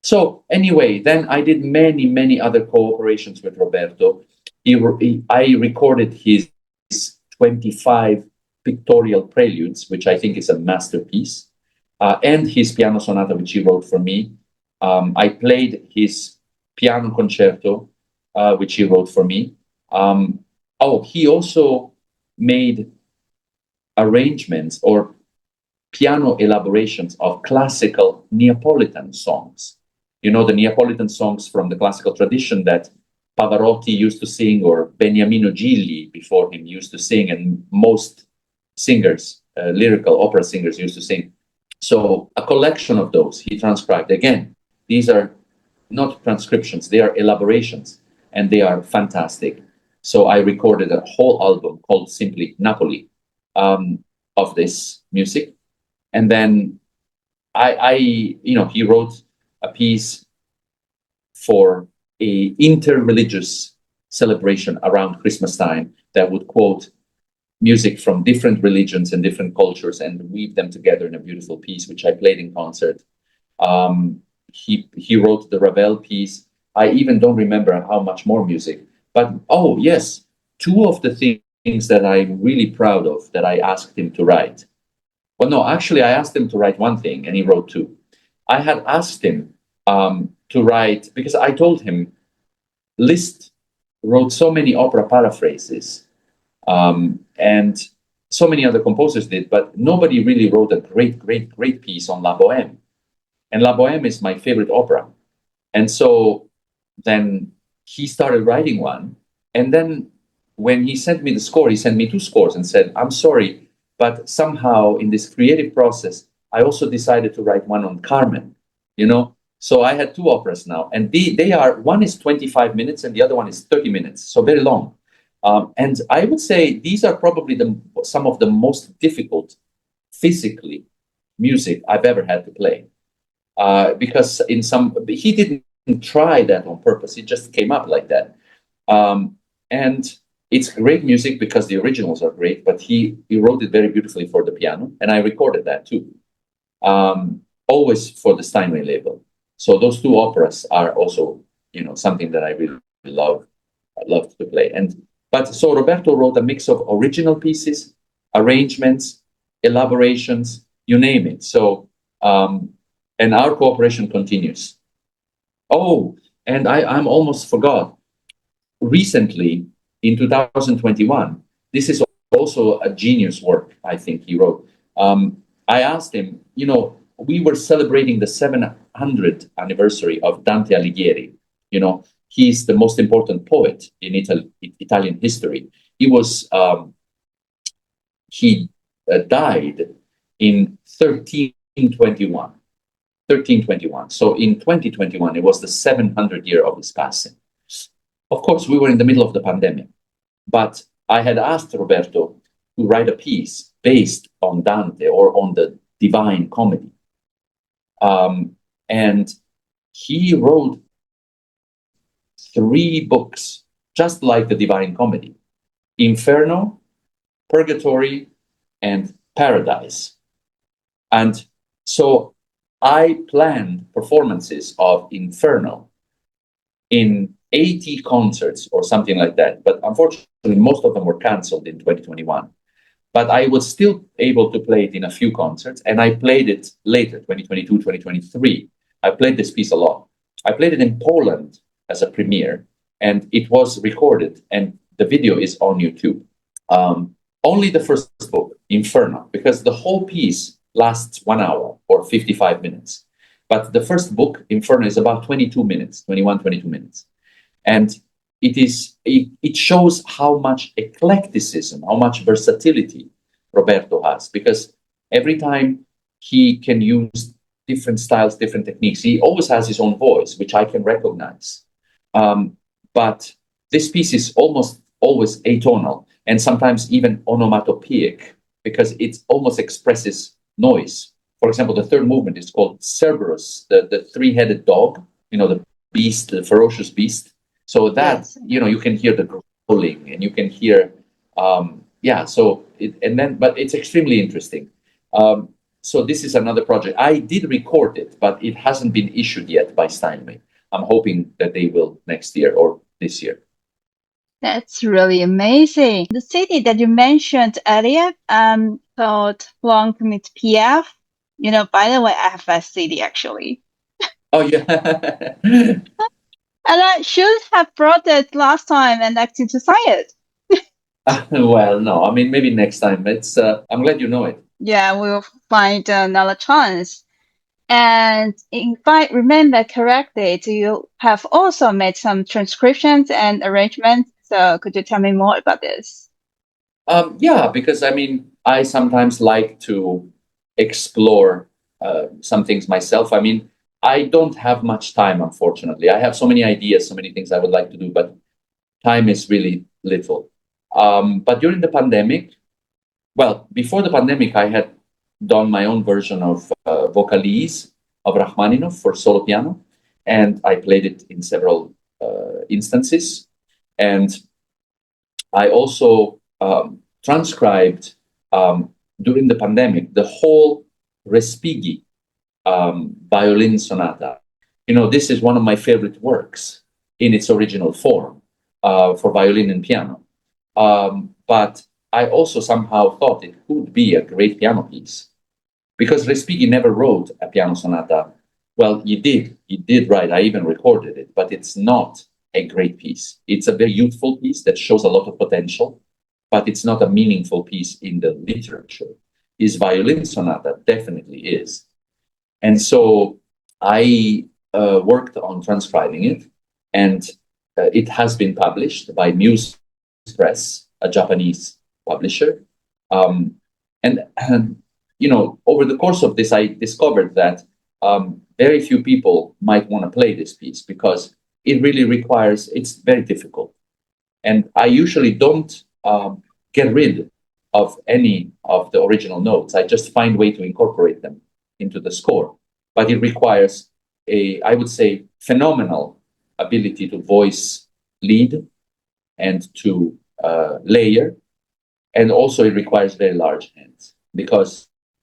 So anyway, then I did many other cooperations with Roberto. I recorded his 25 pictorial preludes, which I think is a masterpiece, and his piano sonata, which he wrote for me. I played his piano concerto, which he wrote for me. He also made arrangements or piano elaborations of classical Neapolitan songs. You know, the Neapolitan songs from the classical tradition that Pavarotti used to sing, or Beniamino Gigli before him used to sing, and most singers, lyrical opera singers, used to sing. So a collection of those he transcribed. Again, these are not transcriptions, they are elaborations, and they are fantastic. So I recorded a whole album called simply Napoli of this music. And then he wrote a piece for a interreligious celebration around Christmas time that would quote music from different religions and different cultures and weave them together in a beautiful piece, which I played in concert. He wrote the Ravel piece. I even don't remember how much more music. But, yes, two of the things that I'm really proud of that I asked him to write. Well, no, actually, I asked him to write one thing, and he wrote two. I had asked him to write, because I told him, Liszt wrote so many opera paraphrases, and so many other composers did, but nobody really wrote a great piece on La Bohème. And La Bohème is my favorite opera. And so then he started writing one. And then when he sent me the score, he sent me two scores and said, I'm sorry, but somehow in this creative process, I also decided to write one on Carmen, you know? So I had two operas now, and they are, one is 25 minutes and the other one is 30 minutes, so very long. And I would say these are probably some of the most difficult physically music I've ever had to play. Because he didn't try that on purpose, it just came up like that. And it's great music because the originals are great, but he wrote it very beautifully for the piano, and I recorded that too. Always for the Steinway label. So those two operas are also, something that I really love to play. So Roberto wrote a mix of original pieces, arrangements, elaborations, you name it. So, and our cooperation continues. Oh, and I'm almost forgot. Recently, in 2021, this is also a genius work, I think he wrote. I asked him, we were celebrating the 700th anniversary of Dante Alighieri. He's the most important poet in Italian history. He died in 1321. So in 2021, it was the 700th year of his passing. Of course, we were in the middle of the pandemic, but I had asked Roberto to write a piece based on Dante or on the Divine Comedy. And he wrote 3 books, just like the Divine Comedy: Inferno, Purgatory, and Paradise. And so I planned performances of Inferno in 80 concerts or something like that. But unfortunately, most of them were canceled in 2021. But I was still able to play it in a few concerts, and I played it later, 2022, 2023. I played this piece a lot. I played it in Poland as a premiere, and it was recorded, and the video is on YouTube. Only the first book, Inferno, because the whole piece lasts 1 hour or 55 minutes. But the first book, Inferno, is about 22 minutes. And it shows how much eclecticism, how much versatility Roberto has, because every time he can use different styles, different techniques, he always has his own voice, which I can recognize. But this piece is almost always atonal and sometimes even onomatopoeic, because it almost expresses noise. For example, the third movement is called Cerberus, the three-headed dog, the beast, the ferocious beast. So that, yes. You can hear the growling and you can hear, but it's extremely interesting. So this is another project. I did record it, but it hasn't been issued yet by Steinway. I'm hoping that they will next year or this year. That's really amazing. The CD that you mentioned earlier, called Long Commit PF. By the way, I have a CD actually. Oh yeah. And I should have brought it last time and actually to sign it. Well, no, I mean, maybe next time. I'm glad you know it. Yeah, we'll find another chance. And if I remember correctly, you have also made some transcriptions and arrangements. So could you tell me more about this? Yeah, because I mean, I sometimes like to explore some things myself. I mean, I don't have much time, unfortunately. I have so many ideas, so many things I would like to do, but time is really little. But during the pandemic, well, before the pandemic, I had done my own version of Vocalise of Rachmaninoff for solo piano, and I played it in several instances. And I also transcribed during the pandemic the whole Respighi violin sonata. This is one of my favorite works in its original form for violin and piano. But I also somehow thought it could be a great piano piece, because Respighi never wrote a piano sonata. Well, he did write, I even recorded it, but it's not a great piece. It's a very youthful piece that shows a lot of potential, but it's not a meaningful piece in the literature. His violin sonata definitely is. And so I worked on transcribing it, and it has been published by Muse Press, a Japanese publisher. And over the course of this, I discovered that very few people might want to play this piece because it really requires, it's very difficult. And I usually don't get rid of any of the original notes. I just find a way to incorporate them into the score. But it requires I would say, phenomenal ability to voice lead and to layer. And also it requires very large hands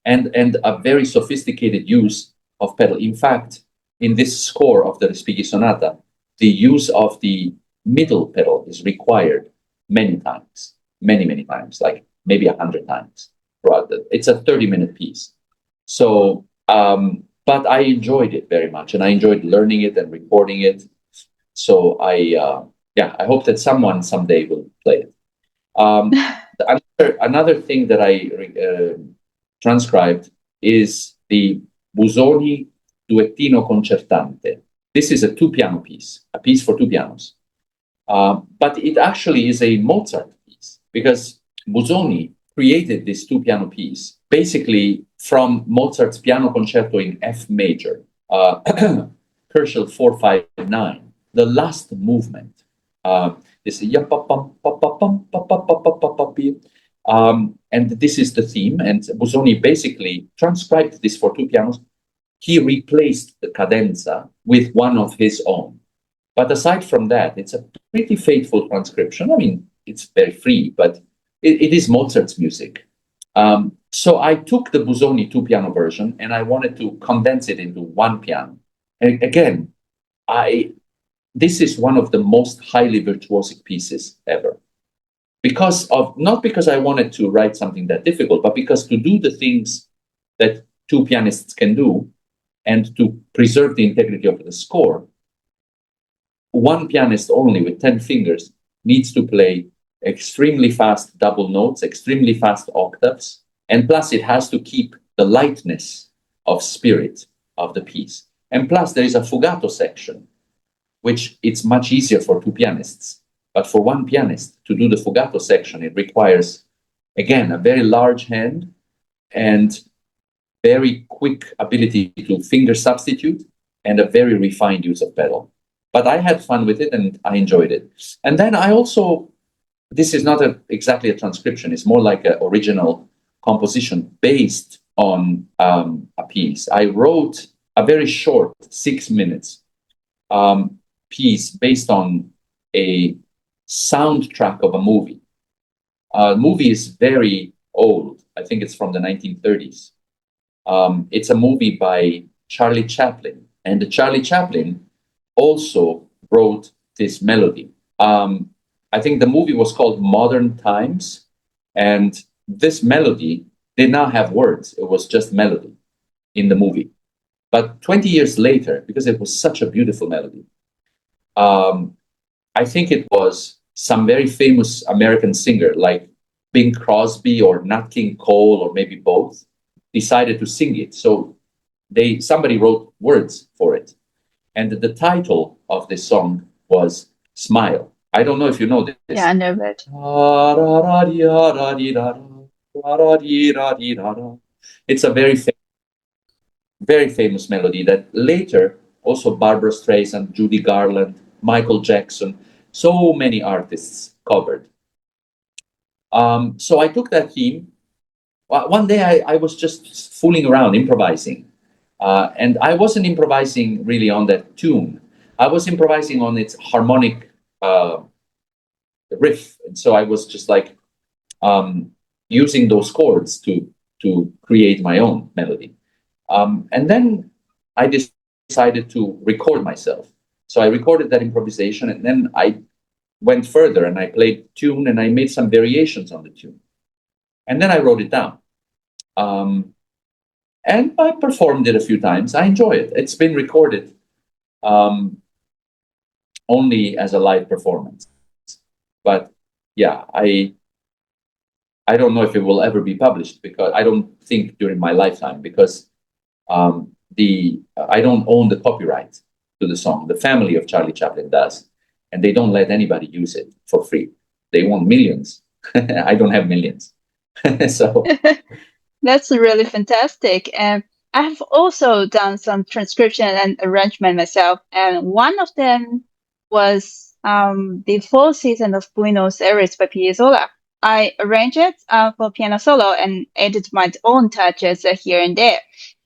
and a very sophisticated use of pedal. In fact, in this score of the Respighi Sonata, the use of the middle pedal is required many times, many times, like maybe 100 times. It's a 30-minute piece. So, but I enjoyed it very much, and I enjoyed learning it and recording it. So I hope that someone someday will play it. Another thing that I transcribed is the Busoni Duettino Concertante. This is a two-piano piece, a piece for two pianos. But it actually is a Mozart piece, because Busoni created this two-piano piece basically from Mozart's piano concerto in F major, Purcell 459, the last movement. This is and this is the theme, and Busoni basically transcribed this for two pianos. He replaced the cadenza with one of his own. But aside from that, it's a pretty faithful transcription. I mean, it's very free, but it is Mozart's music. So I took the Busoni two-piano version, and I wanted to condense it into one piano. And again, this is one of the most highly virtuosic pieces ever. Not because I wanted to write something that difficult, but because to do the things that two pianists can do and to preserve the integrity of the score, one pianist only with 10 fingers needs to play extremely fast double notes, extremely fast octaves, and plus it has to keep the lightness of spirit of the piece. And plus there is a fugato section, which it's much easier for two pianists. But for one pianist to do the fugato section, it requires, again, a very large hand and very quick ability to finger substitute and a very refined use of pedal. But I had fun with it and I enjoyed it. And then I also, this is not exactly a transcription, it's more like an original composition based on a piece. I wrote a very short 6 minutes piece based on a soundtrack of a movie. The movie is very old. I think it's from the 1930s. It's a movie by Charlie Chaplin, and Charlie Chaplin also wrote this melody. I think the movie was called Modern Times, and this melody did not have words. It was just melody in the movie. But 20 years later, because it was such a beautiful melody, I think it was some very famous American singer like Bing Crosby or Nat King Cole, or maybe both, decided to sing it. So somebody wrote words for it. And the title of this song was Smile. I don't know if you know this. Yeah, I know it. It's a very famous melody that later also Barbara Streisand, Judy Garland, Michael Jackson, so many artists covered. So I took that theme. One day I was just fooling around, improvising. And I wasn't improvising really on that tune. I was improvising on its harmonic riff. And so I was just like using those chords to create my own melody. And then I decided to record myself. So I recorded that improvisation, and then I went further and I played tune and I made some variations on the tune. And then I wrote it down. And I performed it a few times. I enjoy it. It's been recorded only as a live performance. But yeah, I don't know if it will ever be published, because I don't think during my lifetime, because I don't own the copyright to the song. The family of Charlie Chaplin does, and they don't let anybody use it for free. They want millions. I don't have millions. So that's really fantastic. And I have also done some transcription and arrangement myself, and one of them was the fourth season of Buenos Aires by Piazzolla. I arranged it for piano solo and added my own touches here and there.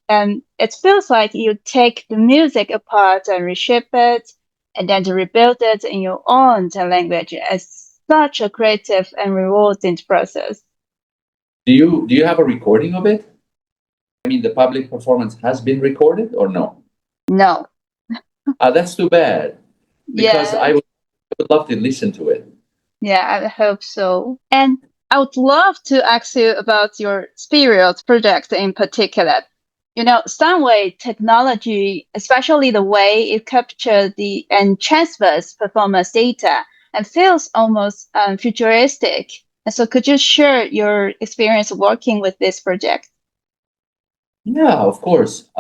And it feels like you take the music apart and reshape it, and then to rebuild it in your own language. It's such a creative and rewarding process. Do you have a recording of it? I mean, the public performance has been recorded or no? No. That's too bad, because Yeah. I would love to listen to it. Yeah, I hope so. And I would love to ask you about your Spirio project in particular. You know, Steinway technology, especially the way it captures and transfers performance data, and feels almost futuristic. And so could you share your experience working with this project? Yeah, of course.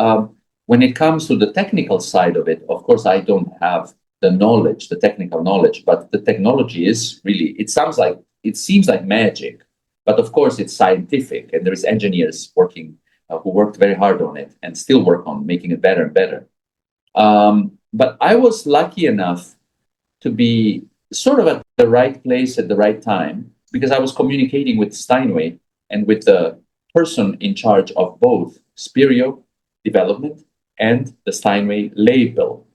When it comes to the technical side of it, of course, I don't have the technical knowledge, but the technology is really, it seems like magic, but of course it's scientific, and there's engineers working who worked very hard on it and still work on making it better and better. But I was lucky enough to be sort of at the right place at the right time, because I was communicating with Steinway and with the person in charge of both Spirio development and the Steinway label.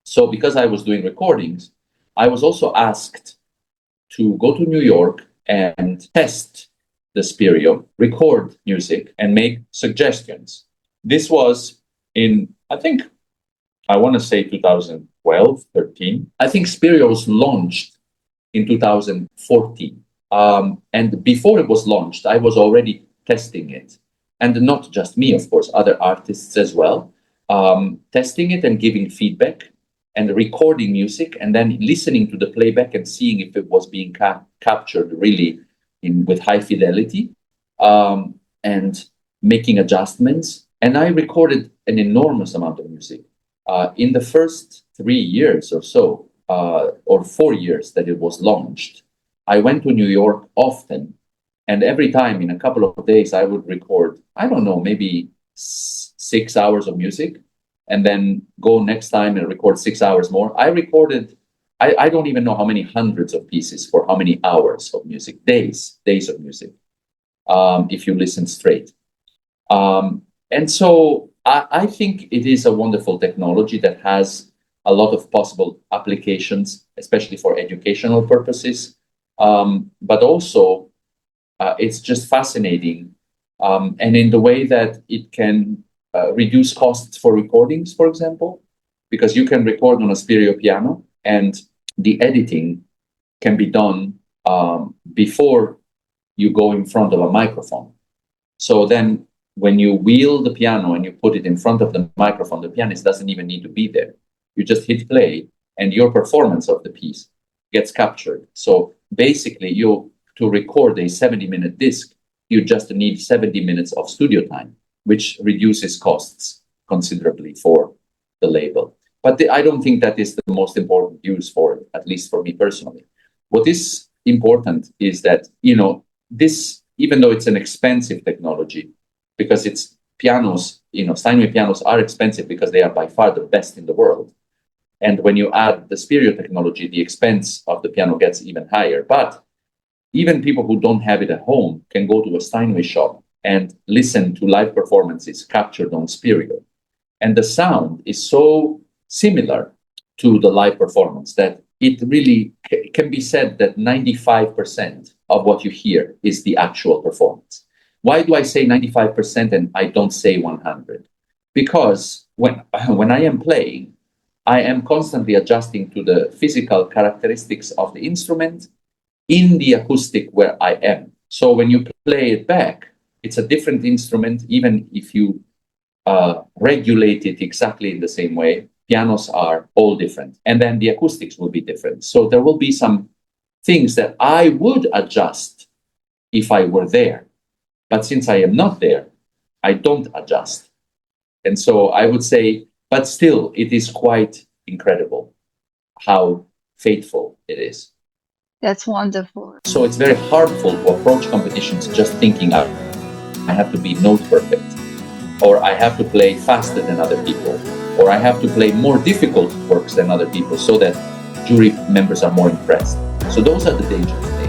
So because I was doing recordings, I was also asked to go to New York and test the Spirio, record music, and make suggestions. This was in, I want to say 2012, 13. I think Spirio was launched in 2014. And before it was launched, I was already testing it. And not just me, of course, other artists as well, testing it and giving feedback and recording music, and then listening to the playback and seeing if it was being captured really with high fidelity, and making adjustments. And I recorded an enormous amount of music. In the first 3 years or so, or 4 years that it was launched, I went to New York often, and every time in a couple of days, I would record, I don't know, maybe 6 hours of music, and then go next time and record 6 hours more. I recorded, I don't even know how many hundreds of pieces for how many hours of music, days of music, if you listen straight. And so I think it is a wonderful technology that has a lot of possible applications, especially for educational purposes. But also, it's just fascinating and in the way that it can reduce costs for recordings, for example, because you can record on a Spirio piano and the editing can be done before you go in front of a microphone. So then when you wheel the piano and you put it in front of the microphone, the pianist doesn't even need to be there. You just hit play and your performance of the piece gets captured. So basically, to record a 70-minute disc, you just need 70 minutes of studio time, which reduces costs considerably for the label. But I don't think that is the most important use for it, at least for me personally. What is important is that, this, even though it's an expensive technology, because it's pianos, Steinway pianos are expensive because they are by far the best in the world. And when you add the Spirio technology, the expense of the piano gets even higher. But even people who don't have it at home can go to a Steinway shop and listen to live performances captured on Spirio. And the sound is so similar to the live performance that it really can be said that 95% of what you hear is the actual performance. Why do I say 95% and I don't say 100? Because when I am playing, I am constantly adjusting to the physical characteristics of the instrument in the acoustic where I am. So when you play it back, it's a different instrument, even if you regulate it exactly in the same way. Pianos are all different. And then the acoustics will be different. So there will be some things that I would adjust if I were there. But since I am not there, I don't adjust. And so I would say, but still, it is quite incredible how faithful it is. That's wonderful. So it's very harmful to approach competitions just thinking, I have to be note perfect, or I have to play faster than other people, or I have to play more difficult works than other people so that jury members are more impressed. So those are the dangerous things.